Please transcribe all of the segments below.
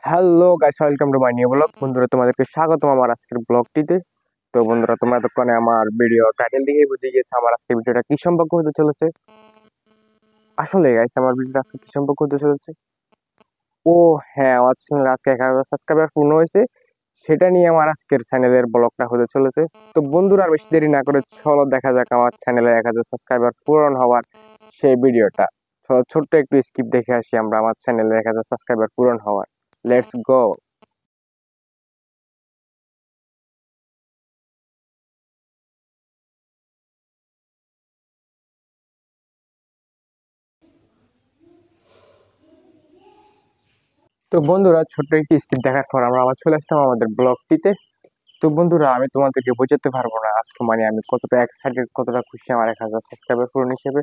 Hello guys, welcome to my new blog. বন্ধুরা, তোমাদেরকে স্বাগতম আমার আজকের ব্লগটিতে। তো বন্ধুরা, তোমরা এতক্ষণে আমার ভিডিও টাইটেল দেখেই বুঝে গিয়েছো আমার আজকের ভিডিওটা কি সম্পর্ক হতে চলেছে। আসলে গাইস, আমার ভিডিওটা আজকে কি সম্পর্ক হতে চলেছে। ও হ্যাঁ, আমার চ্যানেলে আজকে 1000 সাবস্ক্রাইবার পূর্ণ হয়েছে, সেটা নিয়ে আমার আজকের চ্যানেলের ব্লগটা হতে চলেছে। তো বন্ধুরা, আর বেশি দেরি না করে চলো দেখা যাক আমার চ্যানেলে 1000 সাবস্ক্রাইবার পূরণ হওয়ার সেই ভিডিওটা। চলো, ছোট্ট একটু স্কিপ দেখে আসি আমরা আমার চ্যানেলে 1000 সাবস্ক্রাইবার পূরণ হওয়ার। Let's go. তো বন্ধুরা, ছোট্ট একটি স্কিপ দেখার পর আমরা আবার চলে আসলাম আমাদের ব্লগটিতে। তো বন্ধুরা, আমি তোমাদেরকে বোঝাতে পারবো না আজকে আমি কতটা এক্সাইটেড, কতটা খুশি আমার 1000 সাবস্ক্রাইবার পূরণ হিসেবে।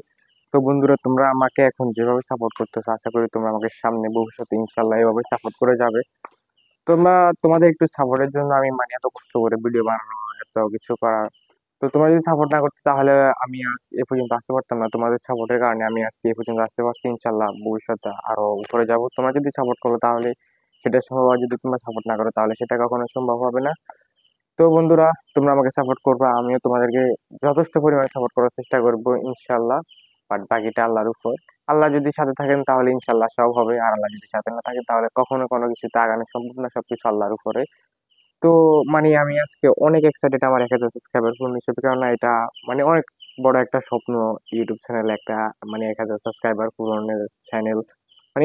তো বন্ধুরা, তোমরা আমাকে এখন যেভাবে সাপোর্ট করতেছো, আশা করি তোমরা আমাকে সামনে ভবিষ্যতে ইনশাল্লাহ এভাবে সাপোর্ট করে যাবে। তোমরা তোমাদের একটু সাপোর্টের জন্য আমি এত কষ্ট করে ভিডিও বানানো, এত কিছু করা। তো তোমরা যদি সাপোর্ট না করতে তাহলে আমি আজ এ পর্যন্ত আসতে পারতাম না। তোমাদের সাপোর্টের কারণে আমি আজকে এ পর্যন্ত আসতে পারছি, ইনশাল্লাহ ভবিষ্যতে আরো উপরে যাব। তোমরা যদি সাপোর্ট করো তাহলে সেটা সম্ভব, আর যদি তোমরা সাপোর্ট না করো তাহলে সেটা কখনো সম্ভব হবে না। তো বন্ধুরা, তোমরা আমাকে সাপোর্ট করবা, আমিও তোমাদেরকে যথেষ্ট পরিমাণে সাপোর্ট করার চেষ্টা করবো ইনশাল্লাহ। বাট বাকিটা আল্লাহর উপর। আল্লাহ যদি সাথে থাকেন তাহলে ইনশাল্লাহ সব হবে, আর আল্লাহ যদি সাথে না থাকে তাহলে কখনো কোনো কিছুতে আগানো সম্ভব না, সবকিছু আল্লাহর উপরে। তো আমি আজকে অনেক এক্সাইটেড আমার 1000 সাবস্ক্রাইবার পূরণ হিসেবে, কেননা এটা অনেক বড় একটা স্বপ্ন। ইউটিউব চ্যানেলে একটা 1000 সাবস্ক্রাইবার পূরণের চ্যানেল,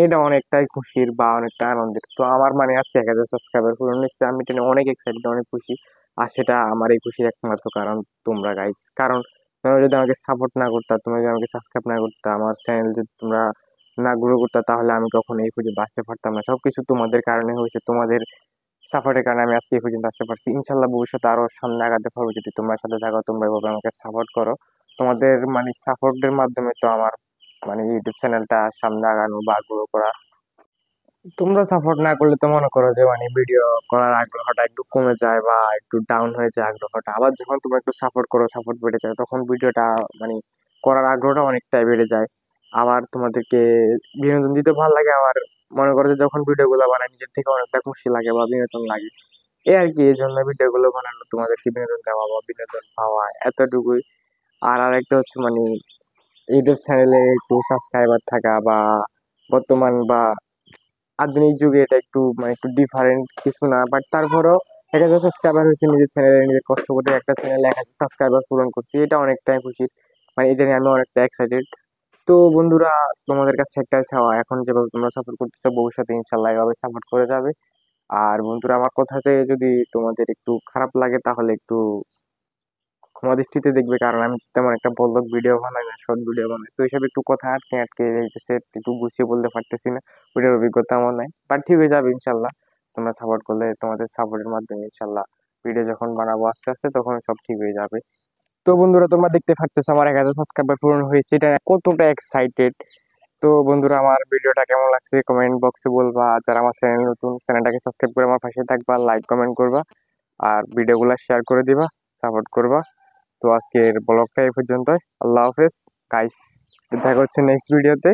এটা অনেকটাই খুশির বা অনেকটা আনন্দের। তো আমার আজকে 1000 সাবস্ক্রাইবার পূরণ হচ্ছে, আমি এটা নিয়ে অনেক এক্সাইটেড, অনেক খুশি। আর সেটা আমার এই খুশির একমাত্র কারণ তোমরা গাইস। কারণ তোমরা যদি আমাকে সাপোর্ট না করতা, তোমরা যদি আমাকে সাবস্ক্রাইব না করতা, আমার চ্যানেল যদি তোমরা না গ্রো করতা, তাহলে আমি কখনো এই পর্যন্ত আসতে পারতাম না। সবকিছু তোমাদের কারণে হয়েছে, তোমাদের সাপোর্টের কারণে আমি আজকে এই পর্যন্ত আসতে পারছি। ইনশাল্লাহ ভবিষ্যতে আরো সামনে আগাতে পারবো যদি তোমরা সাথে থাকো, তোমরা এভাবে আমাকে সাপোর্ট করো। তোমাদের সাপোর্টের মাধ্যমে তো আমার ইউটিউব চ্যানেলটা সামনে আগানো বা গ্রো করা। তোমরা সাপোর্ট না করলে তো মনে করো যে ভিডিও করার আগ্রহটা একটু কমে যায় বা একটু ডাউন হয়ে যায় আগ্রহটা। আবার যখন তোমরা একটু সাপোর্ট করো, সাপোর্ট বেড়ে যায়, তখন ভিডিওটা মানে করার আগ্রহটা অনেকটাই বেড়ে যায়। আবার তোমাদেরকে বিনোদন দিতে ভালো লাগে আমার। মনে করো যে যখন ভিডিও গুলো বানাই নিজের থেকে অনেকটা খুশি লাগে বা বিনোদন লাগে, এই আর কি। এই জন্য ভিডিও গুলো বানানো, তোমাদেরকে বিনোদন দেওয়া বা বিনোদন পাওয়া, এতটুকুই। আর আরেকটা হচ্ছে ইউটিউব চ্যানেলে একটু সাবস্ক্রাইবার থাকা বা বর্তমান বা আধুনিক যুগে এটা একটু একটু ডিফারেন্ট কিছু না, বাট তারপরও 1000 সাবস্ক্রাইবার হয়েছে নিজের চ্যানেলে, নিজের কষ্ট করে একটা চ্যানেলে 1000 সাবস্ক্রাইবার পূরণ করছি, এটা অনেকটাই খুশি। এটা নিয়ে আমি অনেকটা এক্সাইটেড। তো বন্ধুরা, তোমাদের কাছে একটাই চাওয়া, এখন যেভাবে তোমরা সাপোর্ট করতেছো, ভবিষ্যতে ইনশাল্লাহ এভাবে সাপোর্ট করে যাবে। আর বন্ধুরা, আমার কথাতে যদি তোমাদের একটু খারাপ লাগে তাহলে একটু ক্ষমা দৃষ্টিতে দেখবে, কারণ আমি তেমন একটা বড় ভিডিও বানাই না, শর্ট ভিডিও বানাই। তো এইসব একটু কথা আটকে আটকে যাইতেছে, একটু গুছিয়ে বলতে পারতেছি না, ভিডিওর অভিজ্ঞতা আমার নাই। বাট ঠিক হয়ে যাবে ইনশাল্লাহ। তোমরা সাপোর্ট করলে, তোমাদের সাপোর্টের মাধ্যমে ইনশাল্লাহ ভিডিও যখন বানাবো আস্তে আস্তে, তখন সব ঠিক হয়ে যাবে। তো বন্ধুরা, তোমরা দেখতে পারতেছো আমার 1000 সাবস্ক্রাইবার পূরণ হয়েছে, এটা কতটা এক্সাইটেড। তো বন্ধুরা, আমার ভিডিওটা কেমন লাগছে কমেন্ট বক্সে বলবা। আর যারা আমার চ্যানেল নতুন, চ্যানেলটাকে সাবস্ক্রাইব করে আমার পাশে থাকবা, লাইক কমেন্ট করবা, আর ভিডিওগুলো শেয়ার করে দিবা, সাপোর্ট করবা। তো আজকের ব্লগটা এই পর্যন্তই। আল্লাহ হাফেজ গাইস, দেখা হচ্ছে নেক্সট ভিডিওতে।